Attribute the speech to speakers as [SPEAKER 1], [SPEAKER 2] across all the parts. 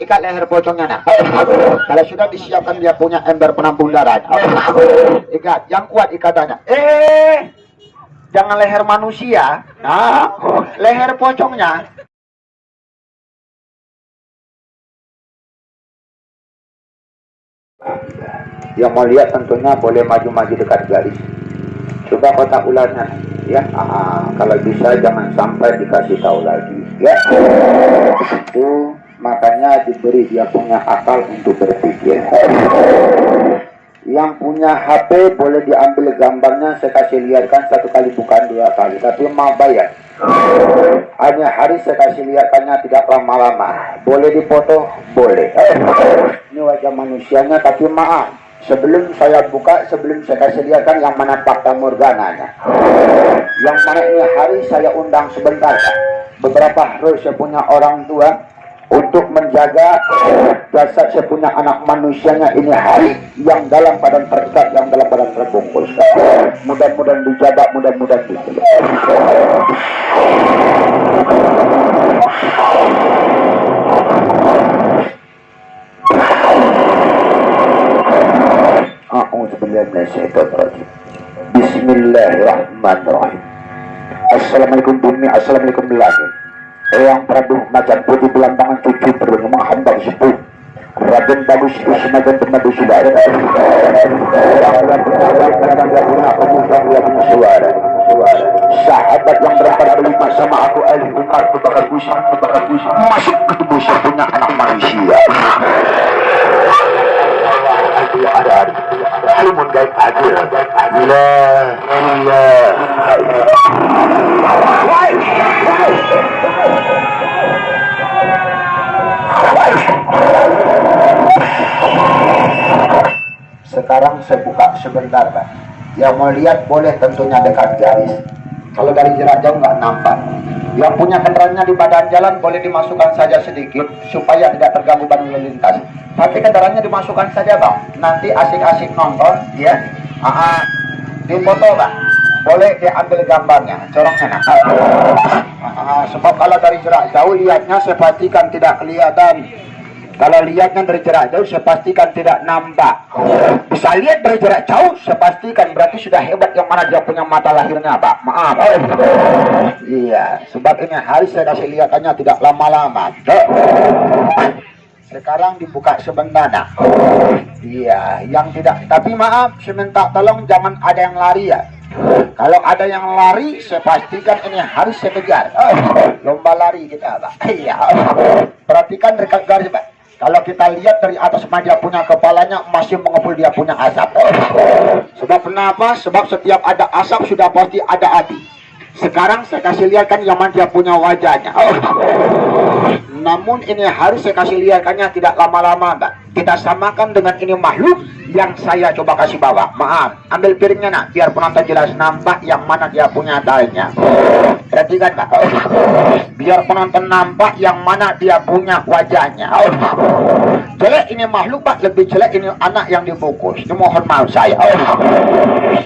[SPEAKER 1] ikat leher pocongnya nak. Kalau sudah disiapkan dia punya ember penampung darah, ikat yang kuat ikatannya. Jangan leher manusia, nah, leher pocongnya. Yang mau lihat tentunya boleh maju-maju dekat garis. Coba kotak ularnya, ya. Kalau bisa jangan sampai dikasih tahu lagi, ya. Itu makanya diberi dia punya akal untuk berpikir. Yang punya HP boleh diambil gambarnya, saya kasih lihatkan 1 kali bukan 2 kali, tapi mau bayar. Hanya hari saya kasih lihatkannya, tidak lama-lama. Boleh dipoto, boleh. Ini wajah manusianya, tapi maaf, sebelum saya buka, sebelum saya kasih lihatkan yang mana fakta morgananya, yang mana ini hari saya undang sebentar, Pak. Beberapa hari saya punya orang tua untuk menjaga jasad saya punya anak manusianya ini hari yang dalam badan terikat, yang dalam badan terbungkus. Mudah-mudahan dijaga, mudah-mudahan dijaga. Bismillahirrahmanirrahim. Assalamualaikum bumi, assalamualaikum langit. Eyang Prabu Macan Putih Belambangan cucu berbunga hamba sepuh Raden Bagus Ismail Pemadu Saudara sahabat yang berangkat berlima sama aku Ali Umar berbakar busuk masuk ke tubuh saya punya anak manusia. Ada alimun gaib adil. Sekarang saya buka sebentar, Pak. Yang mau lihat boleh tentunya dekat garis. Kalau dari jarak jauh nggak nampak. Yang punya kendaraannya di badan jalan boleh dimasukkan saja sedikit supaya tidak terganggu lalu lintas. Tapi kendaraannya dimasukkan saja, Bang. Nanti asik-asik nonton, ya. Di foto, Bang. Boleh diambil gambarnya, corongnya. Sebab kalau dari jarak jauh lihatnya saya pastikan tidak kelihatan. Kalau lihatnya dari jarak jauh saya pastikan tidak nampak. Bisa lihat dari jarak jauh saya pastikan berarti sudah hebat yang mana dia punya mata lahirnya, Pak. Maaf. Iya, sebab ini hari saya kasih lihatannya tidak lama-lama. Sekarang dibuka sebentar. Iya, yang tidak. Tapi maaf, saya minta tolong jangan ada yang lari ya. Kalau ada yang lari, saya pastikan ini harus saya kejar. Lomba lari kita, Pak. Iya. Perhatikan dekat garis, Pak. Kalau kita lihat dari atas dia punya kepalanya masih mengepul dia punya asap. Sebab kenapa? Sebab setiap ada asap sudah pasti ada api. Sekarang saya kasih lihatkan yang mana dia punya wajahnya. Namun ini harus saya kasih lihatkannya tidak lama-lama, Mbak. Kita samakan dengan ini makhluk yang saya coba kasih bawa. Maaf, ambil piringnya nak, biar penonton jelas nampak yang mana dia punya dalnya. Perhatikan, Pak. Biar penonton nampak yang mana dia punya wajahnya. Jelek ini makhluk, Pak, lebih jelek ini anak yang dibungkus. Ini mohon maaf saya.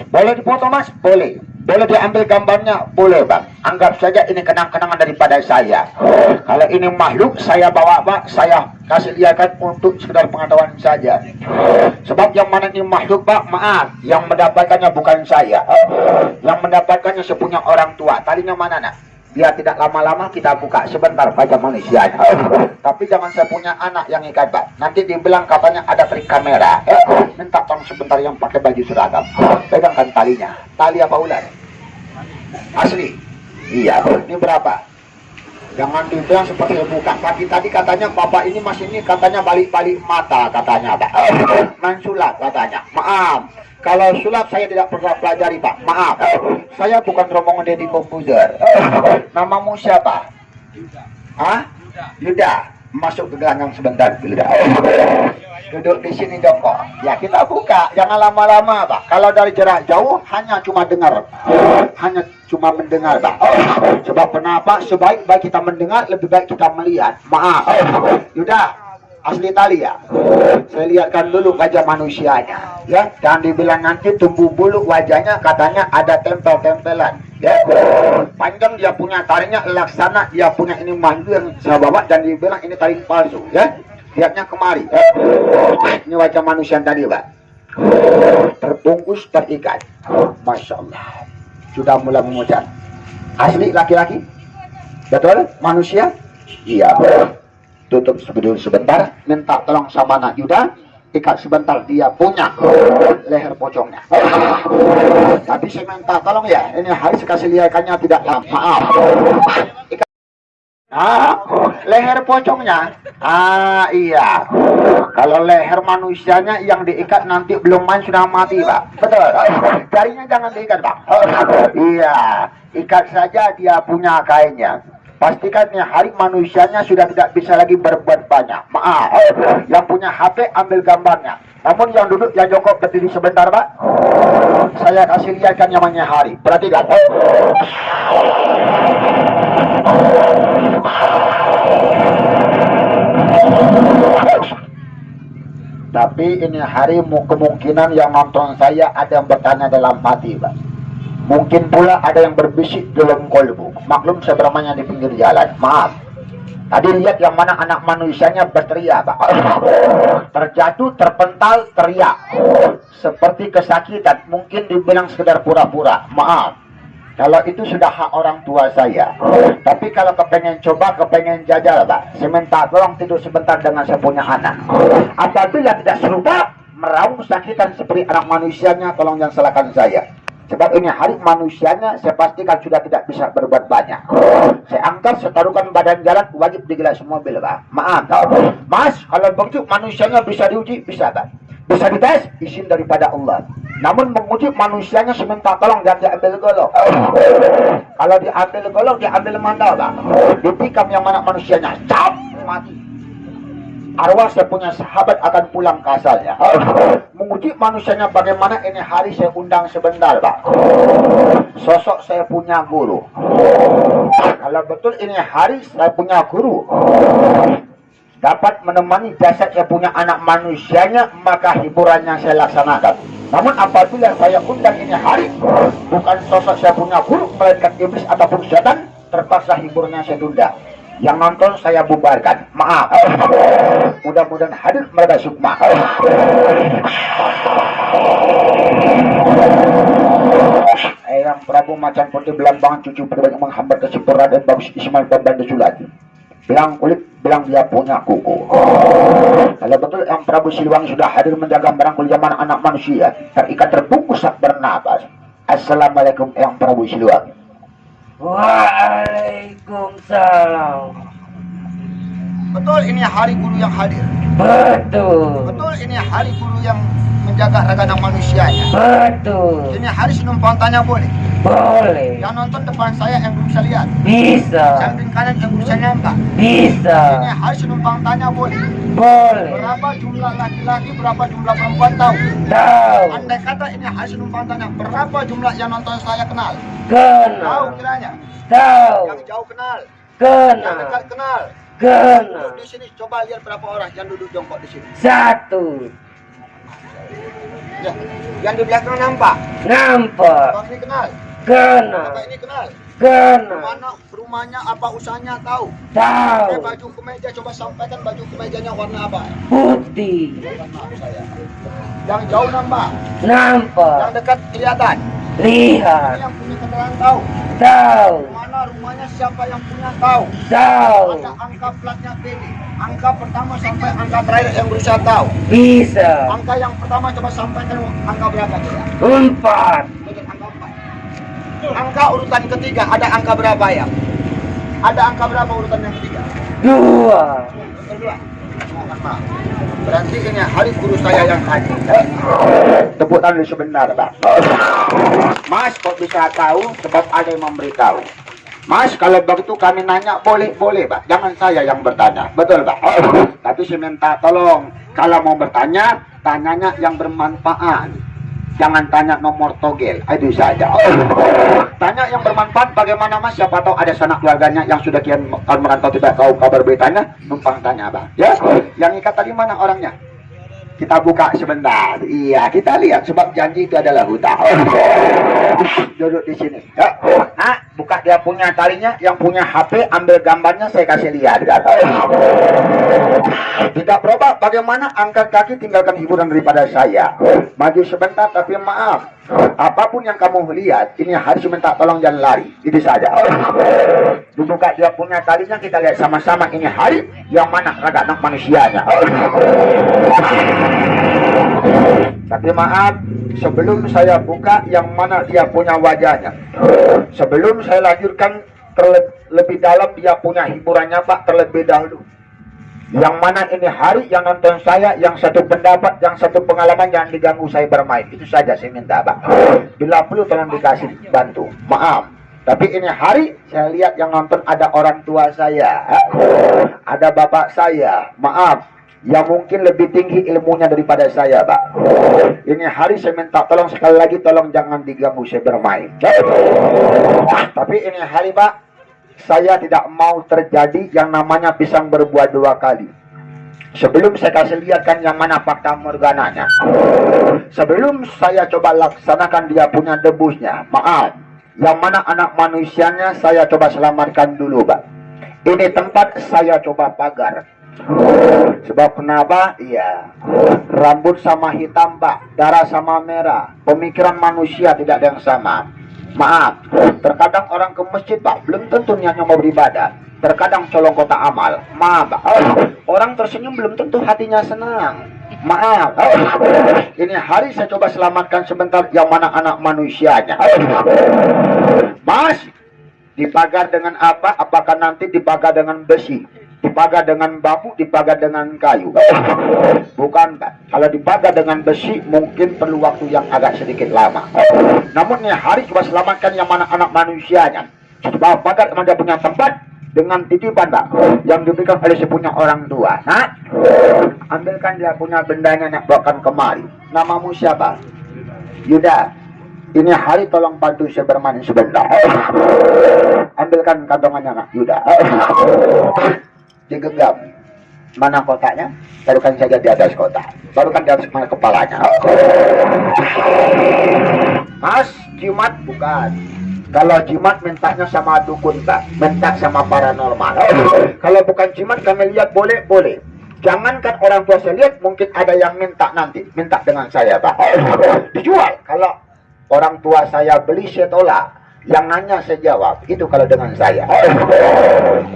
[SPEAKER 1] Boleh dipoto, Mas? Boleh. Boleh diambil gambarnya? Boleh, Bang. Anggap saja ini kenang-kenangan daripada saya. Kalau ini makhluk saya bawa, Pak, saya kasih lihatkan untuk sekedar pengetahuan saja. Sebab yang mana ini makhluk, Pak, maaf, yang mendapatkannya bukan saya. Yang mendapatkannya sepunya orang tua. Talinya mana, nak? Biar tidak lama-lama kita buka sebentar wajah manusia. Tapi jangan saya punya anak yang ikat, Pak. Nanti dibilang katanya ada trik kamera. Minta tolong sebentar yang pakai baju seragam. Pegangkan talinya. Tali apa ular? Asli. Iya. Ini berapa? Jangan dibilang seperti buka. Pagi tadi katanya bapak ini masih ini katanya balik-balik mata katanya, Pak. Main sulap katanya. Maaf. Kalau sulap saya tidak pernah pelajari, Pak. Maaf. Saya bukan rombongan Deddy Komputer. Namamu siapa? Hah? Yuda. Masuk ke gelanggang sebentar, Yuda. Duduk di sini dong kok. Ya kita buka, jangan lama-lama, Pak. Kalau dari jarak jauh hanya cuma dengar, hanya cuma mendengar, Pak. Sebab kenapa? Sebaik-baik kita mendengar, lebih baik kita melihat. Maaf, Yuda, asli tali ya. Saya lihatkan dulu wajah manusianya, ya. Dan dibilang nanti tumbuh bulu wajahnya, katanya ada tempel-tempelan. Ya, panjang dia punya taringnya laksana dia punya ini mandu yang saya bawa dan dibilang ini taring palsu, ya. lihatnya kemari. Ini wajah manusia tadi, Pak. Terbungkus, terikat. Masya Allah. Sudah mulai memucat. Asli laki-laki? Betul? Manusia? Iya. Tutup sebentar, minta tolong sama anak Yuda, ikat sebentar, dia punya leher pocongnya. Tapi saya minta tolong ya, ini harus kasih lihatkannya tidak maaf. Ikat. Leher pocongnya. Iya. Kalau leher manusianya yang diikat nanti belum main sudah mati, Pak. Betul. Jarinya jangan diikat, Pak. Iya. Ikat saja, dia punya kainnya. Pastikan nih hari manusianya sudah tidak bisa lagi berbuat banyak. Maaf, yang punya HP ambil gambarnya. Namun yang duduk, yang jongkok berdiri sebentar, Pak. Saya kasih lihatkan yang namanya hari. Perhatikan. Tapi ini hari kemungkinan yang nonton saya ada yang bertanya dalam hati, Pak. Mungkin pula ada yang berbisik dalam kolbu. Maklum saya bermainnya di pinggir jalan. Maaf. Tadi lihat yang mana anak manusianya berteriak, Pak. Terjatuh, terpental, teriak. Seperti kesakitan. Mungkin dibilang sekedar pura-pura. Maaf. Kalau itu sudah hak orang tua saya. Tapi kalau kepengen coba, kepengen jajal, Pak. Saya minta tolong tidur sebentar dengan saya punya anak. Apabila tidak serupa, meraung sakitan seperti anak manusianya, tolong jangan salahkan saya. Sebab ini hari manusianya saya pastikan sudah tidak bisa berbuat banyak. Saya angkat, saya taruhkan badan jalan, wajib digelas mobil, Pak. Maaf, Mas, kalau begitu manusianya bisa diuji, bisa, Pak. Bisa dites, izin daripada Allah. Namun menguji manusianya seminta tolong jangan diambil golok. Kalau diambil golok, diambil mandal, Pak. Ditikam yang mana manusianya, cap, mati. Arwah saya punya sahabat akan pulang ke asalnya. Menguji manusianya bagaimana ini hari saya undang sebentar, Pak. Sosok saya punya guru. Kalau betul ini hari saya punya guru, dapat menemani jasad saya punya anak manusianya, maka hiburannya saya laksanakan. Namun apabila saya undang ini hari, bukan sosok saya punya guru, melainkan iblis ataupun setan, terpaksa hiburannya saya tunda. Yang nonton saya bubarkan. Maaf. Mudah-mudahan hadir mereka sukma. Eyang Prabu Macan Putih Belambangan cucu pribadi menghambat kesempur Raden Bagus Ismail Pembantu Sulati. Belang kulit, belang dia punya kuku. Kalau betul Eyang Prabu Siliwangi sudah hadir menjaga barang kulit zaman anak manusia, terikat terbungkus saat bernapas. Assalamualaikum Eyang Prabu Siliwangi.
[SPEAKER 2] Waalaikumsalam.
[SPEAKER 1] Betul ini hari guru yang hadir.
[SPEAKER 2] Betul.
[SPEAKER 1] Betul ini hari guru yang menjaga ragana manusianya.
[SPEAKER 2] Betul.
[SPEAKER 1] Ini hari numpang tanya boleh?
[SPEAKER 2] Boleh.
[SPEAKER 1] Yang nonton depan saya yang belum bisa lihat.
[SPEAKER 2] Bisa.
[SPEAKER 1] Samping kanan yang belum bisa nampak.
[SPEAKER 2] Bisa.
[SPEAKER 1] Ini hari numpang tanya boleh?
[SPEAKER 2] Boleh.
[SPEAKER 1] Berapa jumlah laki-laki, berapa jumlah perempuan tahu?
[SPEAKER 2] Tahu.
[SPEAKER 1] Andai kata ini hari numpang tanya berapa jumlah yang nonton saya kenal?
[SPEAKER 2] Kenal.
[SPEAKER 1] Tahu kiranya?
[SPEAKER 2] Tahu.
[SPEAKER 1] Yang jauh kenal. Yang
[SPEAKER 2] Kenal.
[SPEAKER 1] dekat kenal.
[SPEAKER 2] Kenal.
[SPEAKER 1] Duduk di sini coba lihat berapa orang yang duduk jongkok di sini.
[SPEAKER 2] Satu.
[SPEAKER 1] Ya, yang di belakang nampak.
[SPEAKER 2] Nampak.
[SPEAKER 1] Bang ini kenal.
[SPEAKER 2] Kenal.
[SPEAKER 1] Bapak ini kenal.
[SPEAKER 2] Kenal.
[SPEAKER 1] Mana rumahnya, apa usahanya tahu.
[SPEAKER 2] Tahu.
[SPEAKER 1] Baju kemeja coba sampaikan baju kemejanya warna apa?
[SPEAKER 2] Putih.
[SPEAKER 1] Maaf saya. Yang jauh nampak.
[SPEAKER 2] Nampak.
[SPEAKER 1] Yang dekat kelihatan.
[SPEAKER 2] Lihat.
[SPEAKER 1] Ini yang punya keterangan tahu.
[SPEAKER 2] Tahu.
[SPEAKER 1] Mana rumahnya siapa yang punya tahu.
[SPEAKER 2] Tahu.
[SPEAKER 1] Ada angka platnya pilih. Angka pertama sampai angka terakhir yang berusaha tahu.
[SPEAKER 2] Bisa.
[SPEAKER 1] Angka yang pertama coba sampaikan angka berapa ya?
[SPEAKER 2] 4.
[SPEAKER 1] Betul, angka 4. Angka urutan ketiga ada angka berapa ya? Ada angka berapa urutan yang ketiga?
[SPEAKER 2] 2.
[SPEAKER 1] Kedua. Mohon maaf. Berarti ini hari guru saya yang hadir. Tepuk tangan sebentar, Pak. Mas kok bisa tahu? Sebab ada yang memberitahu. Mas, kalau begitu kami nanya boleh, Pak. Jangan saya yang bertanya. Betul, Pak. Tapi saya minta tolong, kalau mau bertanya, tanyanya yang bermanfaat. Jangan tanya nomor togel, itu saja. Tanya yang bermanfaat bagaimana, Mas? Siapa tahu ada sanak keluarganya yang sudah kian merantau tidak tahu kabar beritanya, numpang tanya, Pak. Ya, yang ikat tadi mana orangnya? Kita buka sebentar. Iya, kita lihat sebab janji itu adalah hutang. Duduk di sini. Ya. Nah, buka dia punya talinya, yang punya HP ambil gambarnya saya kasih lihat. Tidak berubah, bagaimana angkat kaki tinggalkan hiburan daripada saya. Maju sebentar tapi maaf, apapun yang kamu lihat, ini harus minta tolong jangan lari. Itu saja. Dibuka dia punya talinya, kita lihat sama-sama ini hari yang mana raga anak manusianya. Tapi maaf, sebelum saya buka yang mana dia punya wajahnya, sebelum saya lanjutkan terlebih dalam dia punya hiburannya Pak, terlebih dahulu. Yang mana ini hari yang nonton saya, yang satu pendapat, yang satu pengalaman, jangan diganggu saya bermain. Itu saja saya minta Pak. Bila perlu tolong dikasih bantu. Maaf. Tapi ini hari saya lihat yang nonton ada orang tua saya, ada bapak saya. Maaf. Yang mungkin lebih tinggi ilmunya daripada saya Pak. Ini hari saya minta tolong sekali lagi, tolong jangan diganggu saya bermain. Tapi ini hari Pak, saya tidak mau terjadi yang namanya pisang berbuah dua kali. Sebelum saya kasih lihatkan yang mana fakta morgananya, sebelum saya coba laksanakan dia punya debusnya, maaf, yang mana anak manusianya saya coba selamatkan dulu Pak. Ini tempat saya coba pagar. Sebab kenapa? Iya, rambut sama hitam Pak, darah sama merah, pemikiran manusia tidak ada yang sama. Maaf, terkadang orang ke masjid Pak, belum tentu niatnya mau beribadah. Terkadang colong kota amal. Maaf Pak, orang tersenyum belum tentu hatinya senang. Maaf, ini hari saya coba selamatkan sebentar yang mana anak manusianya. Mas, dipagar dengan apa? Apakah nanti dipagar dengan besi? Dipagar dengan bambu, dipagar dengan kayu? Bukan Pak. Kalau dipagar dengan besi mungkin perlu waktu yang agak sedikit lama. Namun ini hari coba selamatkan yang mana anak manusianya. Coba pagar memang dia punya tempat dengan titipan Pak, yang diberikan oleh si punya orang tua. Nah, ambilkan dia punya bendanya, nak bawakan kemari. Namamu siapa? Yuda. Ini hari tolong bantu saya bermain sebentar. Ambilkan kantongannya nak Yuda. Digenggam. Mana kotaknya? Taruhkan saja di atas kotak. Taruhkan di atas kepalanya. Mas, jimat bukan. Kalau jimat mintanya sama dukun Pak, minta sama paranormal. Kalau bukan jimat kami lihat boleh. Jangankan orang tua saya lihat, mungkin ada yang minta nanti, minta dengan saya Pak. Dijual. Kalau orang tua saya beli saya tolak. Yang nanya saya jawab, itu kalau dengan saya.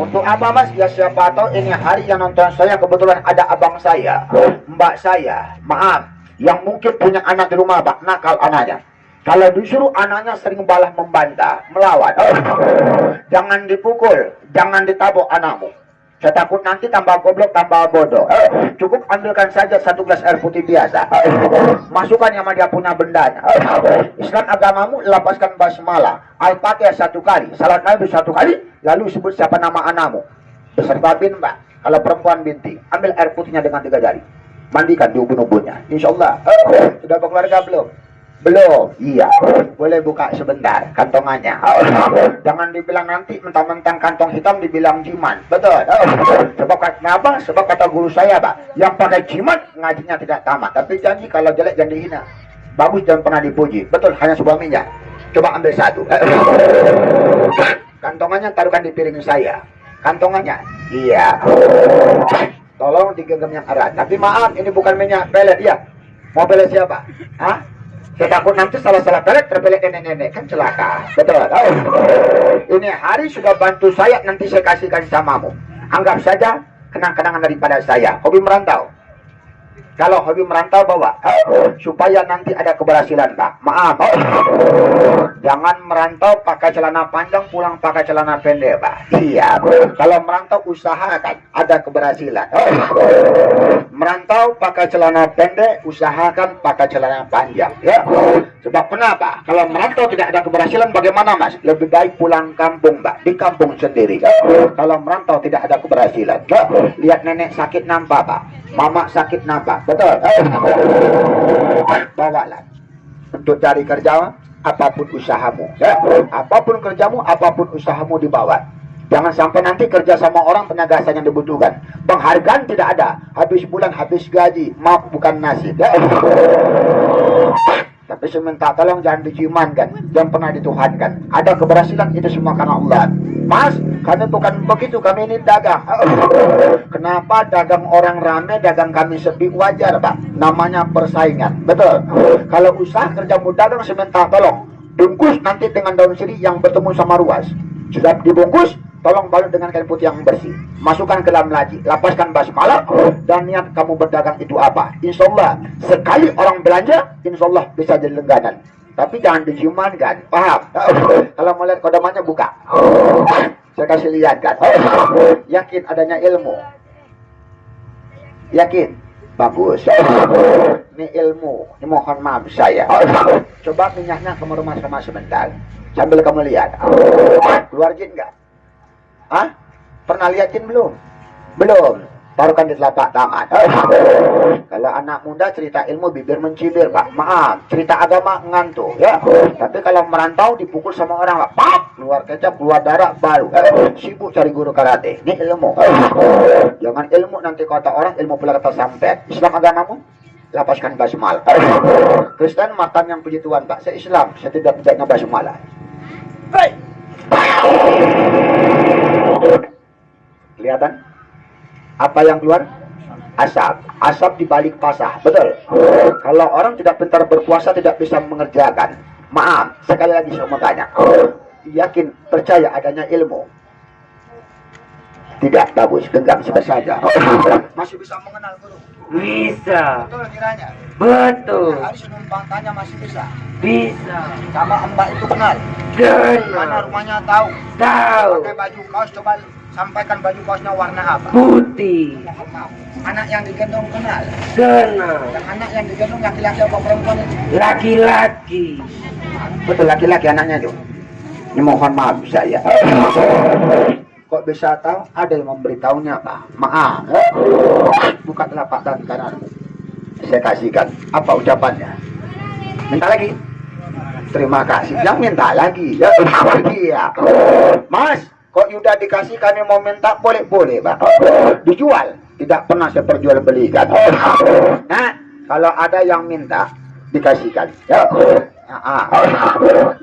[SPEAKER 1] Untuk apa Mas? Ya siapa tahu ini hari yang nonton saya kebetulan ada abang saya, mbak saya, maaf, yang mungkin punya anak di rumah Pak, nakal anaknya. Kalau disuruh anaknya sering balah membantah, melawan. Jangan dipukul, jangan ditabok anakmu. Saya takut nanti tambah goblok, tambah bodoh. Cukup ambilkan saja satu gelas air putih biasa. Masukkan yang dia punya bendanya. Islam agamamu, lepaskan basmalah. Al-Fatihah satu kali, salat Nabi satu kali, lalu sebut siapa nama anakmu. Beserta bin Mbak. Kalau perempuan binti, ambil air putihnya dengan 3 jari. Mandikan di ubun-ubunnya. Insya Allah. Sudah berkeluarga belum? Belum. Iya. Boleh buka sebentar kantongannya. Jangan dibilang nanti mentang-mentang kantong hitam dibilang jimat. Betul. Sebab kenapa? Sebab kata guru saya Pak, yang pakai jimat ngajinya tidak tamat. Tapi janji kalau jelek jangan dihina, bagus jangan pernah dipuji. Betul, hanya sebuah minyak. Coba ambil satu. Kantongannya taruhkan di piring saya. Kantongannya. Iya. Tolong digenggam yang erat. Tapi maaf, ini bukan minyak pelet ya. Mau pelet siapa? Hah? Saya takut nanti salah-salah pelet terpelet nenek-nenek, kan celaka. Betul. Ini hari sudah bantu saya, nanti saya kasihkan samamu. Anggap saja kenang-kenangan daripada saya. Hobi merantau. Kalau hobi merantau bawa, supaya nanti ada keberhasilan Pak. Maaf, jangan merantau pakai celana panjang, pulang pakai celana pendek Pak. Iya, kalau merantau usahakan ada keberhasilan. Merantau pakai celana pendek, usahakan pakai celana panjang. Ya, sebab kenapa? Kalau merantau tidak ada keberhasilan, bagaimana Mas? Lebih baik pulang kampung Pak, di kampung sendiri. Kalau merantau tidak ada keberhasilan, lihat nenek sakit nampak Pak, mama sakit nampak. Betul. Bawalah untuk cari kerja, apapun usahamu. Apapun kerjamu, apapun usahamu dibawa. Jangan sampai nanti kerja sama orang penyagasan yang dibutuhkan. Penghargaan tidak ada. Habis bulan, habis gaji. Maaf, bukan nasib. Tapi saya minta tolong jangan dijimankan, jangan pernah dituhankan. Ada keberhasilan itu semua karena Allah. Mas, kami bukan begitu, kami ini dagang. Kenapa dagang orang rame, dagang kami sepi? Wajar, Pak. Namanya persaingan. Betul. Kalau usaha kerjamu dagang, saya minta tolong bungkus nanti dengan daun sirih yang bertemu sama ruas. Sudah dibungkus, tolong balut dengan kain putih yang bersih. Masukkan ke dalam laci, lapaskan basmalah, dan niat kamu berdagang itu apa. Insya Allah, sekali orang belanja, insya Allah bisa jadi langganan. Tapi jangan dijimankan, paham? Kalau mau lihat kodamannya, buka. Saya kasih lihat kan. Yakin adanya ilmu? Yakin? Bagus. Ini ilmu, ini mohon maaf saya. Coba minyaknya kamu remas-remas sebentar, sambil kamu lihat. Keluar jin nggak? Hah? Pernah lihat jin belum? Belum. Taruhkan di telapak tangan. Kalau anak muda cerita ilmu bibir mencibir, Pak. Maaf, cerita agama ngantuk ya. Tapi kalau merantau dipukul sama orang, Pak. Pap, keluar kecap, keluar darah baru. Sibuk cari guru karate. Ini ilmu. Jangan ilmu nanti kata orang ilmu pula kata sampai. Islam agamamu? Lapaskan basmalah. Kristen makan yang puji Tuhan, Pak. Saya Islam, saya tidak menjaga basmalah. Hei. Kelihatan? Apa yang keluar? Asap. Asap di balik pasah. Betul. Kalau orang tidak pintar berpuasa tidak bisa mengerjakan. Maaf, sekali lagi saya mau tanya. Yakin percaya adanya ilmu? Tidak, bagus. Genggam saja. Masih bisa mengenal guru?
[SPEAKER 2] Bisa.
[SPEAKER 1] Betul kiranya?
[SPEAKER 2] Betul.
[SPEAKER 1] Hari numpang tanya masih bisa?
[SPEAKER 2] Bisa.
[SPEAKER 1] Sama Mbak itu kenal? Mana
[SPEAKER 2] Kenal.
[SPEAKER 1] rumahnya tahu?
[SPEAKER 2] Tahu.
[SPEAKER 1] Pakai baju kaos, coba sampaikan baju kaosnya warna apa?
[SPEAKER 2] Putih.
[SPEAKER 1] Anak yang digendong kenal?
[SPEAKER 2] Kenal.
[SPEAKER 1] Dan anak yang digendong laki-laki apa perempuan itu?
[SPEAKER 2] Laki-laki.
[SPEAKER 1] Betul, laki-laki anaknya itu. Ini mohon maaf saya. Kok bisa tahu? Ada yang memberitahunya, Pak. Maaf. Buka telapak tangan kanan. Saya kasihkan. Apa ucapannya? Minta lagi. Terima kasih. Yang minta lagi. Ya, iya. Mas, kok Yuda dikasih kami mau minta? Boleh-boleh, Pak. Dijual. Tidak pernah saya perjual belikan. Nah, kalau ada yang minta, dikasihkan. Ya.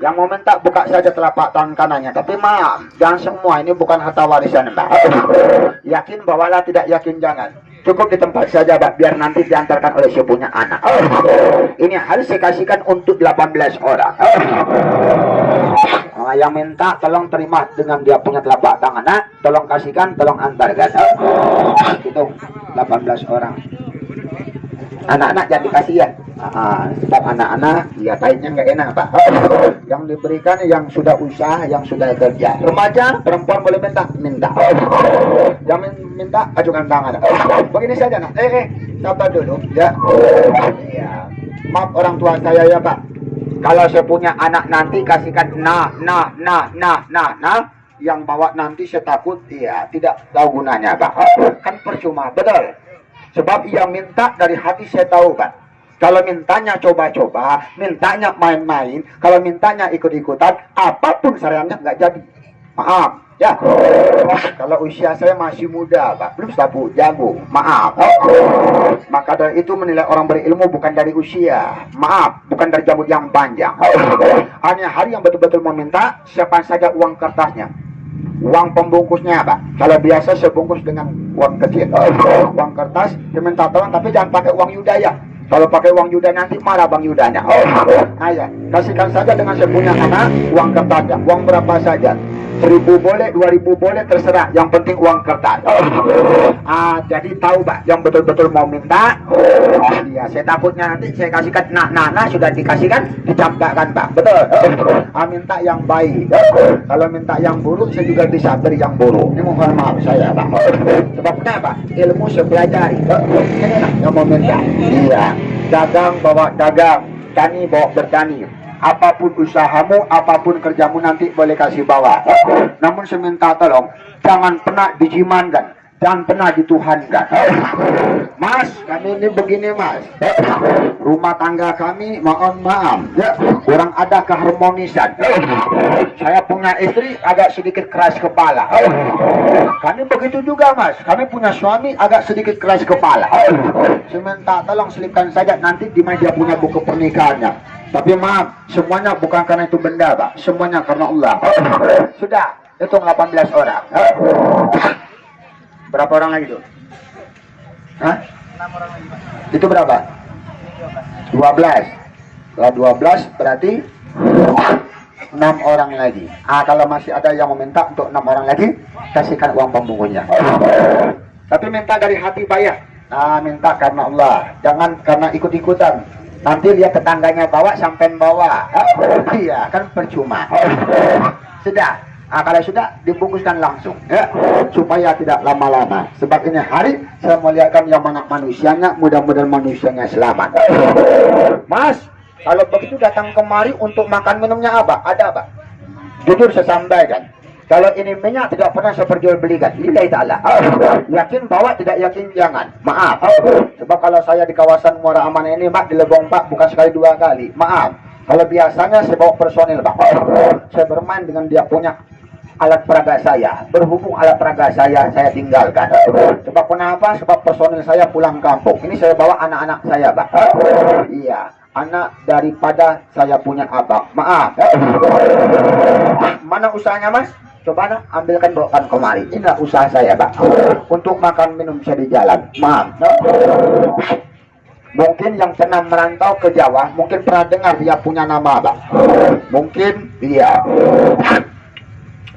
[SPEAKER 1] Yang mau minta buka saja telapak tangan kanannya. Tapi maaf, jangan semua, ini bukan harta warisan, Mbak. Yakin bawalah, tidak yakin jangan. Cukup di tempat saja, Mbak, biar nanti diantarkan oleh si punya anak. Ini harus saya kasihkan untuk 18 orang. Yang minta tolong terima dengan dia punya telapak tangan. Nah, tolong kasihkan, tolong antarkan. Hitung 18 orang. Anak-anak jangan dikasih ya. Sebab anak-anak ya kainnya nggak enak, Pak. Yang diberikan yang sudah usaha, yang sudah kerja. Remaja, perempuan boleh minta. Jangan minta, ajukan tangan. Begini saja, nak. Sabar dulu ya. Iya. Maaf orang tua saya ya, Pak. Kalau saya punya anak nanti kasihkan nah. Yang bawa nanti saya takut ya tidak tahu gunanya, Pak. Kan percuma, betul. Sebab ia minta dari hati saya tahu, Pak. Kalau mintanya coba-coba, mintanya main-main, kalau mintanya ikut-ikutan, apapun sarannya nggak jadi. Maaf, ya. Kalau usia saya masih muda, Pak, belum sabu jago. Maaf. Maka dari itu menilai orang berilmu bukan dari usia. Maaf, bukan dari jambut yang panjang. Hanya hari yang betul-betul meminta, siapa saja uang kertasnya. Uang pembungkusnya, Pak. Kalau biasa saya bungkus dengan uang kecil. Uang kertas, diminta tolong, tapi jangan pakai uang Yuda ya. Kalau pakai uang Yuda nanti marah Bang Yudanya. Ayo, kasihkan saja dengan saya punya anak uang kertasnya. Uang berapa saja. 1.000 boleh, 2.000 boleh, terserah. Yang penting uang kertas. Jadi tahu, Pak, yang betul-betul mau minta. Iya, saya takutnya nanti saya kasihkan sudah dikasihkan, dicampakkan, Pak. Betul. Minta yang baik. Kalau minta yang buruk, saya juga bisa beri yang buruk. Ini mohon maaf saya, Pak. Sebab kenapa? Ilmu saya pelajari. Ini lah yang mau minta. Iya. Dagang bawa dagang, tani bawa bertani. Apapun usahamu, apapun kerjamu nanti boleh kasih bawa. Namun saya minta tolong, jangan pernah dijimankan, jangan pernah dituhankan. Mas, kami ini begini, Mas. Rumah tangga kami, mohon maaf, ya, kurang ada keharmonisan. Saya punya istri agak sedikit keras kepala. Kami begitu juga, Mas. Kami punya suami agak sedikit keras kepala. Saya minta tolong selipkan saja nanti di mana dia punya buku pernikahannya. Tapi maaf, semuanya bukan karena itu benda, Pak. Semuanya karena Allah. Sudah, hitung 18 orang. Berapa orang lagi tuh? Hah?
[SPEAKER 3] 6 orang lagi, Pak.
[SPEAKER 1] Itu berapa? 12. Kalau 12 berarti 6 orang lagi. Kalau masih ada yang meminta untuk 6 orang lagi, kasihkan uang pembungkusnya. Tapi minta dari hati bayar. Minta karena Allah. Jangan karena ikut-ikutan. Nanti lihat tetangganya bawa, sampai bawa. Iya, kan percuma. Sudah. Kalau sudah, dibungkuskan langsung. Ya, supaya tidak lama-lama. Sebab ini hari, saya melihatkan yang mana manusianya, mudah-mudahan manusianya selamat. Mas, kalau begitu datang kemari untuk makan minumnya apa? Ada apa? Jujur saya sampaikan. Kalau ini minyak tidak pernah saya perjualbelikan. Lillahi ta'ala. Yakin bawa, tidak yakin jangan. Maaf. Sebab kalau saya di kawasan Muara Aman ini, Pak, di Lebong, Pak, bukan sekali 2 kali. Maaf. Kalau biasanya saya bawa personil, Pak. Saya bermain dengan dia punya alat peraga saya. Berhubung alat peraga saya tinggalkan. Sebab kenapa? Sebab personil saya pulang kampung. Ini saya bawa anak-anak saya, Pak. Iya. Anak daripada saya punya abang. Maaf. Mana usahanya, Mas? Coba nak ambilkan, bawakan kemari. Inilah usaha saya, Pak. Untuk makan minum saya di jalan. Maaf. Mungkin yang pernah merantau ke Jawa, mungkin pernah dengar dia punya nama, Pak. Mungkin dia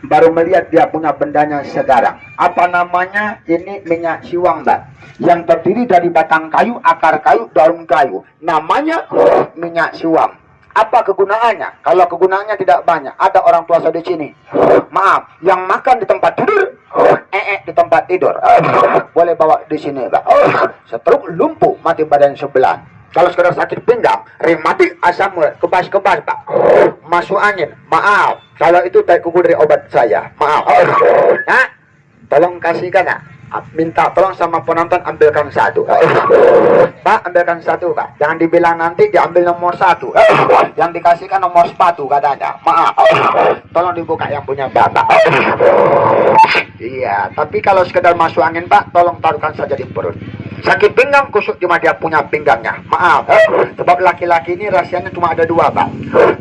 [SPEAKER 1] baru melihat dia punya bendanya sekarang. Apa namanya? Ini minyak siwang, Pak. Yang terdiri dari batang kayu, akar kayu, daun kayu. Namanya minyak siwang. Apa kegunaannya? Kalau kegunaannya tidak banyak. Ada orang tua saya di sini. Maaf, yang makan di tempat tidur, di tempat tidur. Boleh bawa di sini, Pak. Stroke, lumpuh, mati badan sebelah. Kalau sekedar sakit pinggang, rematik, asam urat, kebas-kebas, Pak. Masuk angin. Maaf, kalau itu tak kuku dari obat saya. Maaf. Nah, tolong kasihkan, ya. Minta tolong sama penonton, ambilkan 1. Pak, ambilkan 1, Pak. Jangan dibilang nanti diambil nomor 1. Yang dikasihkan nomor sepatu katanya. Maaf. Tolong dibuka yang punya Bapak. Iya, tapi kalau sekedar masuk angin, Pak, tolong taruhkan saja di perut. Sakit pinggang, kusuk cuma dia punya pinggangnya. Maaf. Sebab laki-laki ini rahasianya cuma ada 2, Pak.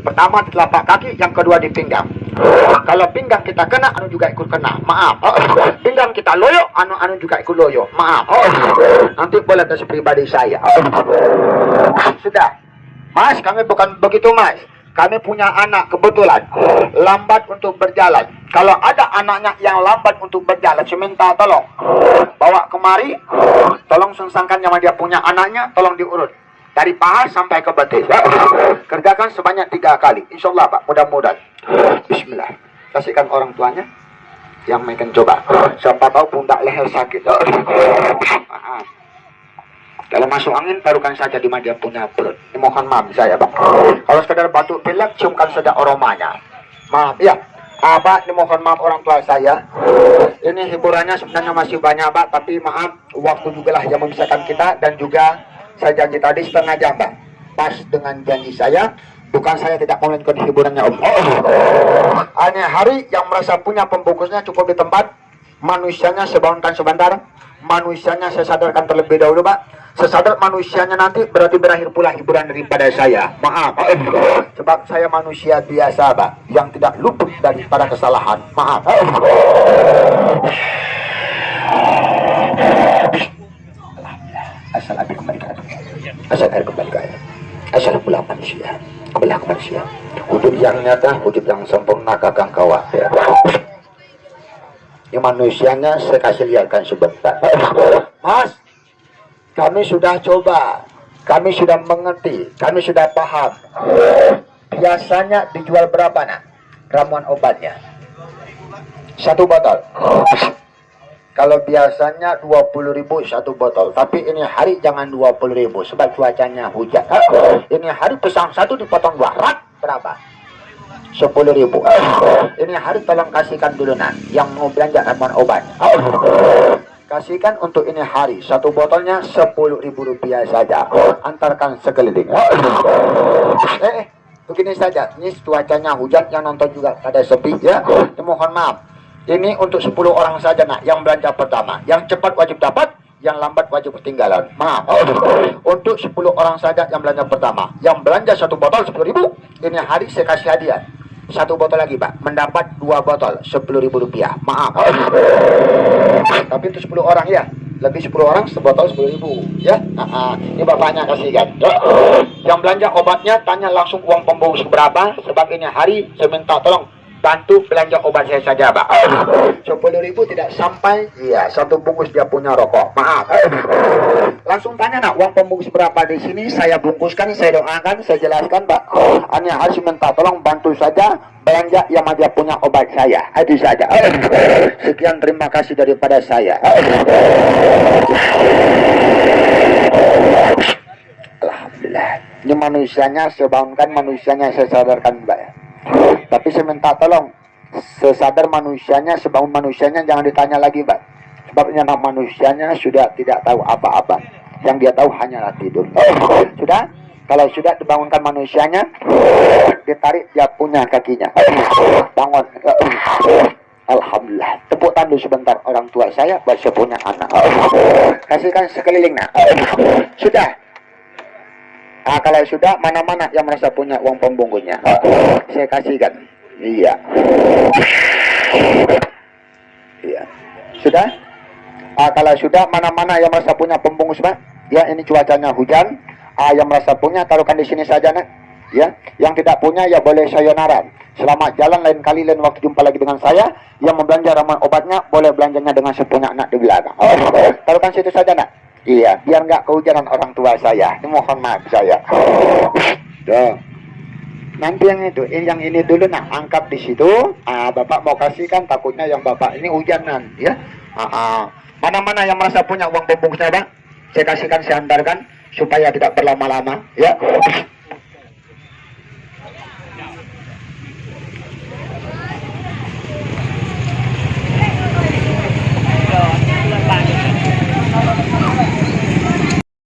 [SPEAKER 1] Pertama di telapak kaki, yang kedua di pinggang. Kalau pinggang kita kena, anu juga ikut kena. Maaf. Pinggang kita loyo, anu juga ikut loyo. Maaf. Nanti boleh atas pribadi saya. Sudah. Mas, kami bukan begitu, Mas. Kami punya anak kebetulan lambat untuk berjalan. Kalau ada anaknya yang lambat untuk berjalan, saya minta tolong bawa kemari. Tolong sungsangkan yang dia punya anaknya, tolong diurut dari paha sampai ke betis. Kerjakan sebanyak 3 kali. Insya Allah, Pak, mudah-mudahan. Bismillah. Kasihkan orang tuanya yang makan coba. Siapa tahu pundak leher sakit. Kalau masuk angin, taruhkan saja di mana dia punya perut. Ini mohon maaf saya, Pak. Kalau sekedar batuk pilek, ciumkan saja aromanya. Maaf, ya. Pak, ini mohon maaf orang tua saya. Ini hiburannya sebenarnya masih banyak, Pak. Tapi maaf, waktu juga lah yang memisahkan kita. Dan juga saya janji tadi setengah jam, Pak. Pas dengan janji saya. Bukan saya tidak mau melanjutkan hiburannya, Om. Hanya hari yang merasa punya pembungkusnya cukup di tempat. Manusianya sebangunkan sebentar. Manusianya saya sadarkan terlebih dahulu, Pak. Sesadar manusianya nanti berarti berakhir pula hiburan daripada saya. Maaf, sebab saya manusia biasa, Pak, yang tidak luput daripada kesalahan. Maaf. Asal api kembali ke atas. Asal air kembali ke atas. Asal pula manusia. Kembali ke manusia. Wujud yang nyata, wujud yang sempurna, kakang kawah. Ya. Ini manusianya saya kasih lihatkan sebentar. Mas, kami sudah coba, kami sudah mengerti, kami sudah paham. Biasanya dijual berapa, nak? Ramuan obatnya 1 botol. Kalau biasanya 20.000 1 botol, tapi ini hari jangan 20.000 sebab cuacanya hujan. Ini hari pesan 1 dipotong 2, rat berapa? 10.000. Ini hari tolong kasihkan dulu, nak, yang mau belanja ramuan obat. Kasihkan untuk ini hari 1 botolnya 10.000 rupiah saja. Antarkan sekeliling. Begini saja. Ini cuacanya hujan, yang nonton juga ada sepi, ya. Mohon maaf. Ini untuk 10 orang saja, nak, yang belanja pertama. Yang cepat wajib dapat, yang lambat wajib ketinggalan. Maaf. Untuk 10 orang saja yang belanja pertama. Yang belanja 1 botol 10.000. Ini hari saya kasih hadiah. 1 botol lagi, Pak. Mendapat 2 botol 10.000 rupiah. Maaf. Tapi itu 10 orang ya. Lebih 10 orang sebotol 10.000 ya. Ini bapaknya kasihkan. Yang belanja obatnya tanya langsung uang pembungkus berapa. Sebab ini hari saya minta tolong bantu belanja obat saya saja, Pak. 10.000 tidak sampai. Iya, 1 bungkus dia punya rokok. Maaf. Langsung tanya nak uang pembungkus berapa di sini. Saya bungkuskan, saya doakan, saya jelaskan, Pak. Hanya harus minta tolong bantu saja belanja yang dia punya obat saya. Itu saja. Sekian, terima kasih daripada saya. Alhamdulillah. Ini manusianya saya bangunkan, manusianya saya sadarkan, Mbak. Tapi saya minta tolong, sesadar manusianya, sebangun manusianya jangan ditanya lagi, Pak. Sebabnya anak manusianya sudah tidak tahu apa-apa. Yang dia tahu hanyalah tidur. Sudah? Kalau sudah dibangunkan manusianya, ditarik dia punya kakinya. Bangun. Alhamdulillah. Tepuk tangan sebentar orang tua saya buat saya punya anak. Kasihkan sekeliling nak. Sudah. Kalau sudah, mana-mana yang merasa punya uang pembungkusnya, saya kasihkan. Iya. Iya. Sudah? Kalau sudah, mana-mana yang merasa punya pembungkus, Pak? Ya, ini cuacanya hujan. Yang merasa punya, taruhkan di sini saja, nak. Ya, yang tidak punya, ya boleh sayonara. Selamat jalan, lain kali, lain waktu jumpa lagi dengan saya. Yang membelanja ramuan obatnya, boleh belanjanya dengan sepunya anak di belakang. Taruhkan situ saja, nak. Iya, biar nggak kehujanan orang tua saya. Ini mohon maaf saya. Tuh. Nanti yang itu, yang ini dulu nak angkat di situ. Bapak mau kasihkan, takutnya yang bapak ini hujanan, ya. Mana-mana yang merasa punya uang pembungkusnya, Pak, saya kasihkan, saya antarkan supaya tidak berlama-lama, ya.